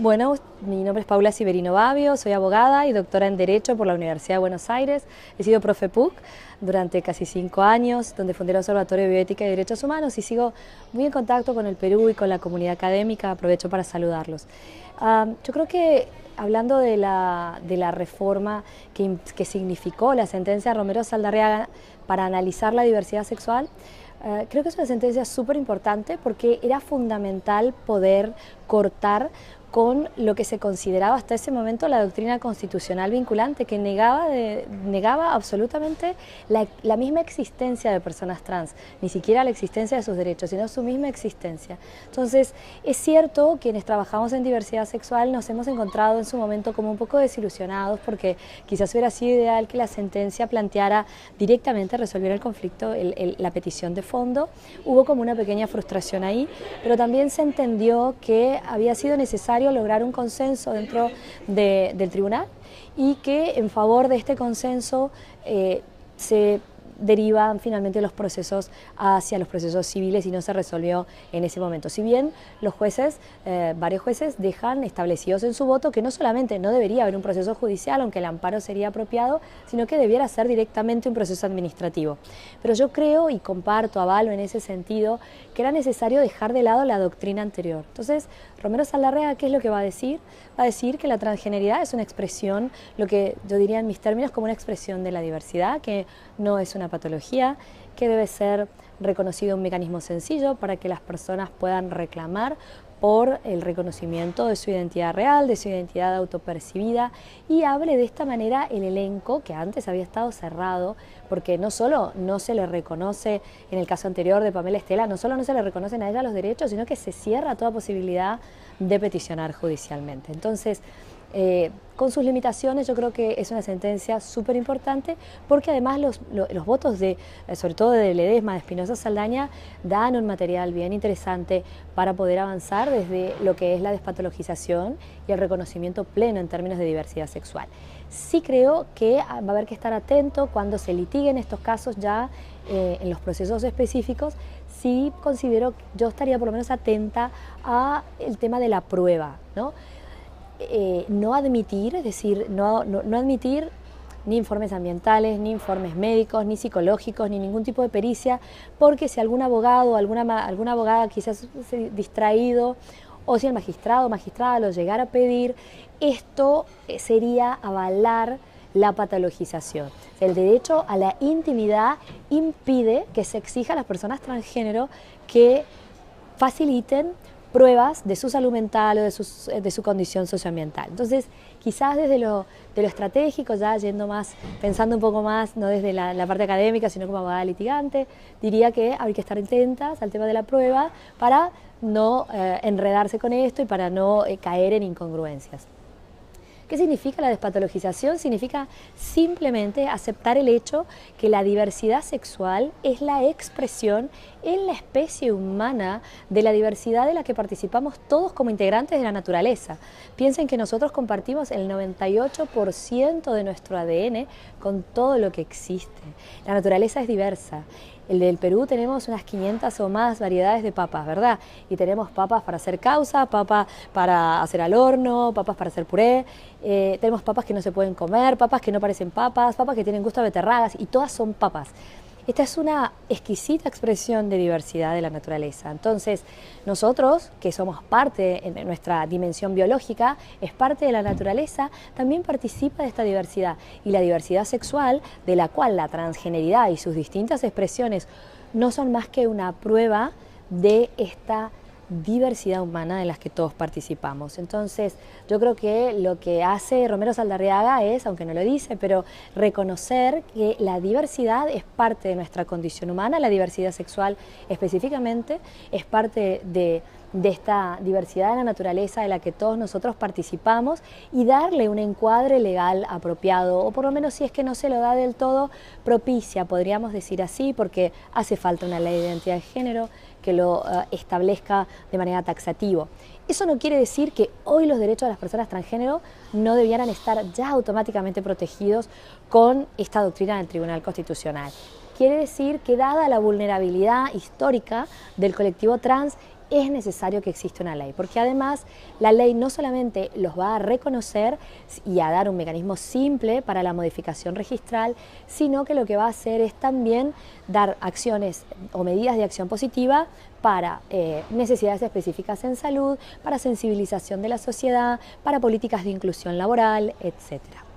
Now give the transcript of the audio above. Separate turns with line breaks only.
Bueno, mi nombre es Paula Ciberino Babio, soy abogada y doctora en Derecho por la Universidad de Buenos Aires. He sido profe PUC durante casi 5 años, donde fundé el Observatorio de Bioética y Derechos Humanos y sigo muy en contacto con el Perú y con la comunidad académica. Aprovecho para saludarlos. Yo creo que hablando de la reforma que significó la sentencia de Romero Saldarriaga para analizar la diversidad sexual, creo que es una sentencia súper importante porque era fundamental poder cortar con lo que se consideraba hasta ese momento la doctrina constitucional vinculante, que negaba absolutamente la misma existencia de personas trans, ni siquiera la existencia de sus derechos, sino su misma existencia. Entonces, es cierto, quienes trabajamos en diversidad sexual nos hemos encontrado en su momento como un poco desilusionados, porque quizás hubiera sido ideal que la sentencia planteara directamente, resolviera el conflicto, la petición de fondo. Hubo como una pequeña frustración ahí, pero también se entendió que había sido necesario lograr un consenso dentro del tribunal y que en favor de este consenso se derivan finalmente los procesos hacia los procesos civiles y no se resolvió en ese momento. Si bien los jueces, varios jueces dejan establecidos en su voto que no solamente no debería haber un proceso judicial, aunque el amparo sería apropiado, sino que debiera ser directamente un proceso administrativo. Pero yo creo y comparto, avalo en ese sentido, que era necesario dejar de lado la doctrina anterior. Entonces, Romero Saldarriaga, ¿qué es lo que va a decir? Va a decir que la transgeneridad es una expresión, lo que yo diría en mis términos como una expresión de la diversidad, que no es una patología, que debe ser reconocido un mecanismo sencillo para que las personas puedan reclamar por el reconocimiento de su identidad real, de su identidad autopercibida, y hable de esta manera el elenco que antes había estado cerrado, porque no solo no se le reconoce, en el caso anterior de Pamela Estela, no solo no se le reconocen a ella los derechos, sino que se cierra toda posibilidad de peticionar judicialmente. Entonces, con sus limitaciones, yo creo que es una sentencia súper importante, porque además los votos sobre todo de Ledesma, de Espinosa Saldaña, dan un material bien interesante para poder avanzar desde lo que es la despatologización y el reconocimiento pleno en términos de diversidad sexual. Sí creo que va a haber que estar atento cuando se litiguen estos casos ya en los procesos específicos. Sí considero, yo estaría por lo menos atenta al tema de la prueba, ¿no? No admitir, es decir, no admitir ni informes ambientales, ni informes médicos, ni psicológicos, ni ningún tipo de pericia, porque si algún abogado o alguna abogada quizás distraído, o si el magistrado o magistrada lo llegara a pedir, esto sería avalar la patologización. El derecho a la intimidad impide que se exija a las personas transgénero que faciliten pruebas de su salud mental o de su condición socioambiental. Entonces, quizás desde lo estratégico, ya yendo más, pensando un poco más, no desde la parte académica, sino como abogada litigante, diría que hay que estar atentas al tema de la prueba para no enredarse con esto y para no caer en incongruencias. ¿Qué significa la despatologización? Significa simplemente aceptar el hecho que la diversidad sexual es la expresión en la especie humana de la diversidad de la que participamos todos como integrantes de la naturaleza. Piensen que nosotros compartimos el 98% de nuestro ADN con todo lo que existe. La naturaleza es diversa. El del Perú tenemos unas 500 o más variedades de papas, ¿verdad? Y tenemos papas para hacer causa, papas para hacer al horno, papas para hacer puré, tenemos papas que no se pueden comer, papas que no parecen papas, papas que tienen gusto a beterragas, y todas son papas. Esta es una exquisita expresión de diversidad de la naturaleza. Entonces, nosotros, que somos parte, en nuestra dimensión biológica, es parte de la naturaleza, también participa de esta diversidad. Y la diversidad sexual, de la cual la transgeneridad y sus distintas expresiones no son más que una prueba de esta diversidad humana en las que todos participamos. Entonces, yo creo que lo que hace Romero Saldarriaga es, aunque no lo dice, pero reconocer que la diversidad es parte de nuestra condición humana, la diversidad sexual específicamente es parte de esta diversidad de la naturaleza de la que todos nosotros participamos, y darle un encuadre legal apropiado, o por lo menos, si es que no se lo da del todo, propicia, podríamos decir así, porque hace falta una ley de identidad de género que lo establezca de manera taxativa. Eso no quiere decir que hoy los derechos de las personas transgénero no debieran estar ya automáticamente protegidos con esta doctrina del Tribunal Constitucional. Quiere decir que, dada la vulnerabilidad histórica del colectivo trans, es necesario que exista una ley, porque además la ley no solamente los va a reconocer y a dar un mecanismo simple para la modificación registral, sino que lo que va a hacer es también dar acciones o medidas de acción positiva para necesidades específicas en salud, para sensibilización de la sociedad, para políticas de inclusión laboral, etcétera.